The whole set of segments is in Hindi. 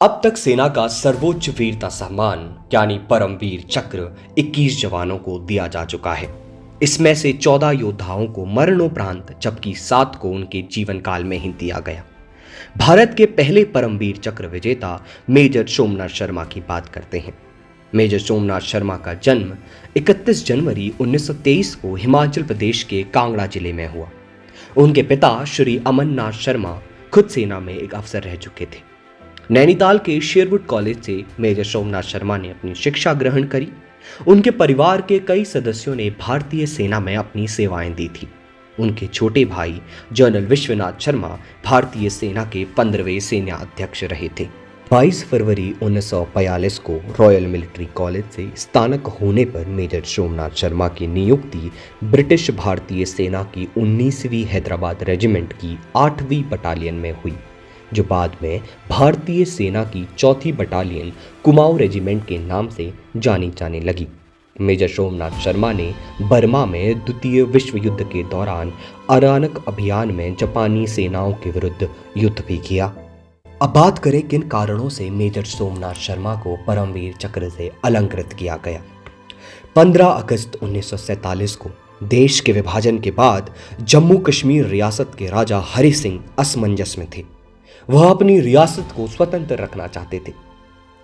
अब तक सेना का सर्वोच्च वीरता सम्मान यानी परमवीर चक्र 21 जवानों को दिया जा चुका है। इसमें से 14 योद्धाओं को मरणोपरांत जबकि 7 को उनके जीवन काल में ही दिया गया। भारत के पहले परमवीर चक्र विजेता मेजर सोमनाथ शर्मा की बात करते हैं। मेजर सोमनाथ शर्मा का जन्म 31 जनवरी 1923 को हिमाचल प्रदेश के कांगड़ा जिले में हुआ। उनके पिता श्री अमरनाथ शर्मा खुद सेना में एक अफसर रह चुके थे। नैनीताल के शेरवुड कॉलेज से मेजर सोमनाथ शर्मा ने अपनी शिक्षा ग्रहण करी। उनके परिवार के कई सदस्यों ने भारतीय सेना में अपनी सेवाएं दी थी। उनके छोटे भाई जनरल विश्वनाथ शर्मा भारतीय सेना के 15वें सेना अध्यक्ष रहे थे। 22 फरवरी 1945 को रॉयल मिलिट्री कॉलेज से स्नातक होने पर मेजर सोमनाथ शर्मा की नियुक्ति ब्रिटिश भारतीय सेना की 19वीं हैदराबाद रेजिमेंट की 8वीं बटालियन में हुई, जो बाद में भारतीय सेना की 4थी बटालियन कुमाऊं रेजिमेंट के नाम से जानी जाने लगी। मेजर सोमनाथ शर्मा ने बर्मा में द्वितीय विश्व युद्ध के दौरान अरानक अभियान में जापानी सेनाओं के विरुद्ध युद्ध भी किया। अब बात करें किन कारणों से मेजर सोमनाथ शर्मा को परमवीर चक्र से अलंकृत किया गया। 15 अगस्त 1947 को देश के विभाजन के बाद जम्मू कश्मीर रियासत के राजा हरि सिंह असमंजस में थे। वह अपनी रियासत को स्वतंत्र रखना चाहते थे।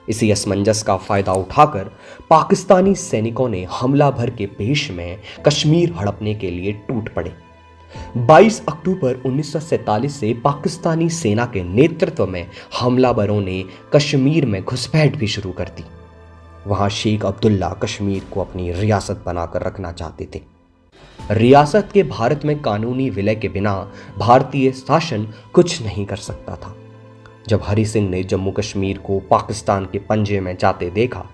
इसी असमंजस का फायदा उठाकर पाकिस्तानी सैनिकों ने हमला भर के भेष में कश्मीर हड़पने के लिए टूट पड़े। 22 अक्टूबर 1947 से पाकिस्तानी सेना के नेतृत्व में हमलावरों ने कश्मीर में घुसपैठ भी शुरू कर दी। वहां शेख अब्दुल्ला कश्मीर को अपनी रियासत बनाकर रखना चाहते थे। रियासत के भारत में कानूनी विलय के बिना भारतीय शासन कुछ नहीं कर सकता था। जब हरि सिंह ने जम्मू कश्मीर को पाकिस्तान के पंजे में जाते देखा,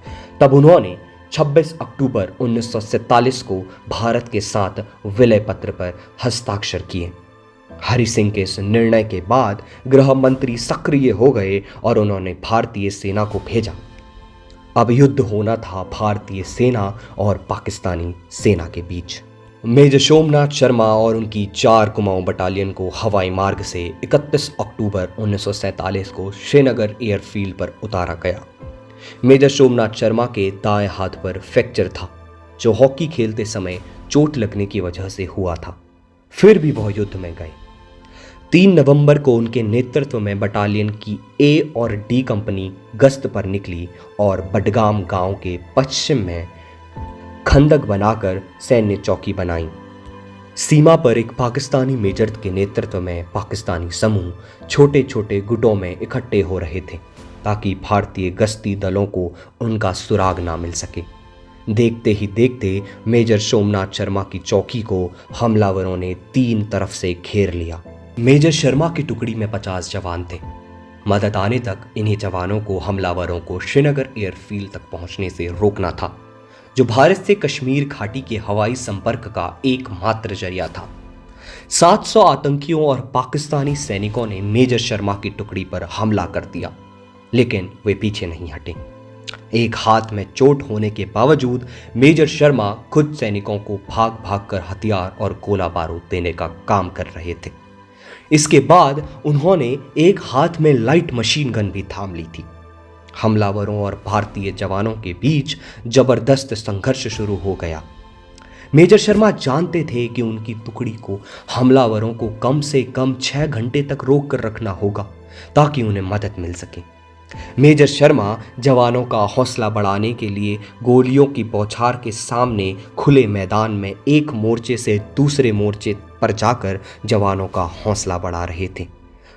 तब उन्होंने 26 अक्टूबर 1947 को भारत के साथ विलय पत्र पर हस्ताक्षर किए। हरि सिंह के इस निर्णय के बाद गृह मंत्री सक्रिय हो गए और उन्होंने भारतीय सेना को भेजा। अब युद्ध होना था भारतीय सेना और पाकिस्तानी सेना के बीच। मेजर सोमनाथ शर्मा और उनकी 4 कुमाऊं बटालियन को हवाई मार्ग से 31 अक्टूबर 1947 को श्रीनगर एयरफील्ड पर उतारा गया। मेजर सोमनाथ शर्मा के दाएं हाथ पर फ्रैक्चर था, जो हॉकी खेलते समय चोट लगने की वजह से हुआ था। फिर भी वह युद्ध में गए। 3 नवंबर को उनके नेतृत्व में बटालियन की ए और डी कंपनी गश्त पर निकली और बडगाम गांव के पश्चिम में खंदक बनाकर सैन्य चौकी बनाई। सीमा पर एक पाकिस्तानी मेजर के नेतृत्व में पाकिस्तानी समूह छोटे छोटे गुटों में इकट्ठे हो रहे थे, ताकि भारतीय गश्ती दलों को उनका सुराग ना मिल सके। देखते ही देखते मेजर सोमनाथ शर्मा की चौकी को हमलावरों ने 3 तरफ से घेर लिया। मेजर शर्मा की टुकड़ी में 50 जवान थे। मदद आने तक इन्हीं जवानों को हमलावरों को श्रीनगर एयरफील्ड तक पहुंचने से रोकना था, जो भारत से कश्मीर घाटी के हवाई संपर्क का एकमात्र जरिया था। 700 आतंकियों और पाकिस्तानी सैनिकों ने मेजर शर्मा की टुकड़ी पर हमला कर दिया, लेकिन वे पीछे नहीं हटे। एक हाथ में चोट होने के बावजूद मेजर शर्मा खुद सैनिकों को भाग भाग कर हथियार और गोला बारूद देने का काम कर रहे थे। इसके बाद उन्होंने एक हाथ में लाइट मशीन गन भी थाम ली थी। हमलावरों और भारतीय जवानों के बीच जबरदस्त संघर्ष शुरू हो गया। मेजर शर्मा जानते थे कि उनकी टुकड़ी को हमलावरों को कम से कम 6 घंटे तक रोक कर रखना होगा, ताकि उन्हें मदद मिल सके। मेजर शर्मा जवानों का हौसला बढ़ाने के लिए गोलियों की बौछार के सामने खुले मैदान में एक मोर्चे से दूसरे मोर्चे पर जाकर जवानों का हौसला बढ़ा रहे थे।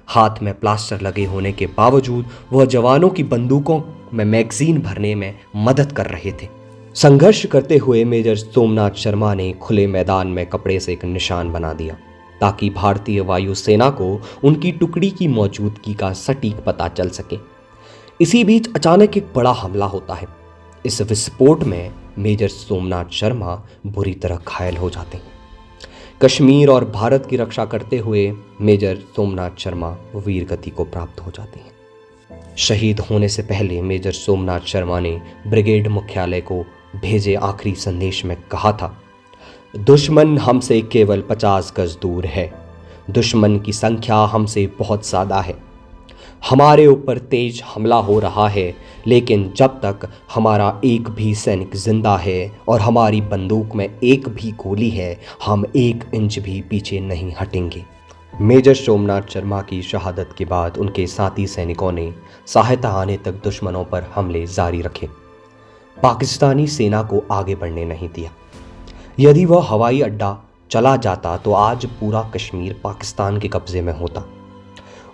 हाथ में प्लास्टर लगे होने के बावजूद वह जवानों की बंदूकों में मैगजीन भरने में मदद कर रहे थे। संघर्ष करते हुए मेजर सोमनाथ शर्मा ने खुले मैदान में कपड़े से एक निशान बना दिया, ताकि भारतीय वायुसेना को उनकी टुकड़ी की मौजूदगी का सटीक पता चल सके। इसी बीच अचानक एक बड़ा हमला होता है। इस विस्फोट में मेजर सोमनाथ शर्मा बुरी तरह घायल हो जाते हैं। कश्मीर और भारत की रक्षा करते हुए मेजर सोमनाथ शर्मा वीर गति को प्राप्त हो जाते हैं। शहीद होने से पहले मेजर सोमनाथ शर्मा ने ब्रिगेड मुख्यालय को भेजे आखिरी संदेश में कहा था, दुश्मन हमसे केवल 50 गज दूर है। दुश्मन की संख्या हमसे बहुत ज़्यादा है। हमारे ऊपर तेज हमला हो रहा है, लेकिन जब तक हमारा एक भी सैनिक जिंदा है और हमारी बंदूक में एक भी गोली है, हम 1 इंच भी पीछे नहीं हटेंगे। मेजर सोमनाथ शर्मा की शहादत के बाद उनके साथी सैनिकों ने सहायता आने तक दुश्मनों पर हमले जारी रखे। पाकिस्तानी सेना को आगे बढ़ने नहीं दिया। यदि वह हवाई अड्डा चला जाता तो आज पूरा कश्मीर पाकिस्तान के कब्जे में होता।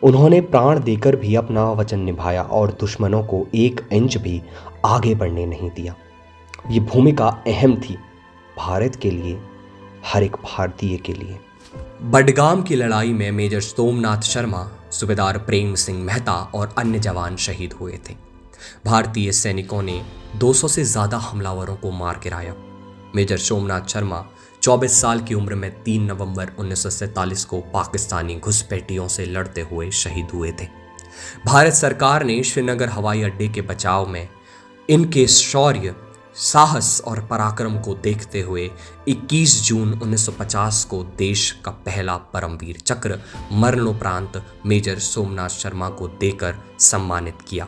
उन्होंने प्राण देकर भी अपना वचन निभाया और दुश्मनों को 1 इंच भी आगे बढ़ने नहीं दिया। ये भूमिका अहम थी, भारत के लिए, हर एक भारतीय के लिए। बडगाम की लड़ाई में मेजर सोमनाथ शर्मा, सूबेदार प्रेम सिंह मेहता और अन्य जवान शहीद हुए थे। भारतीय सैनिकों ने 200 से ज़्यादा हमलावरों को मार गिराया। मेजर सोमनाथ शर्मा 24 साल की उम्र में 3 नवंबर 1947 को पाकिस्तानी घुसपैठियों से लड़ते हुए शहीद हुए थे। भारत सरकार ने श्रीनगर हवाई अड्डे के बचाव में इनके शौर्य, साहस और पराक्रम को देखते हुए 21 जून 1950 को देश का पहला परमवीर चक्र मरणोपरांत मेजर सोमनाथ शर्मा को देकर सम्मानित किया।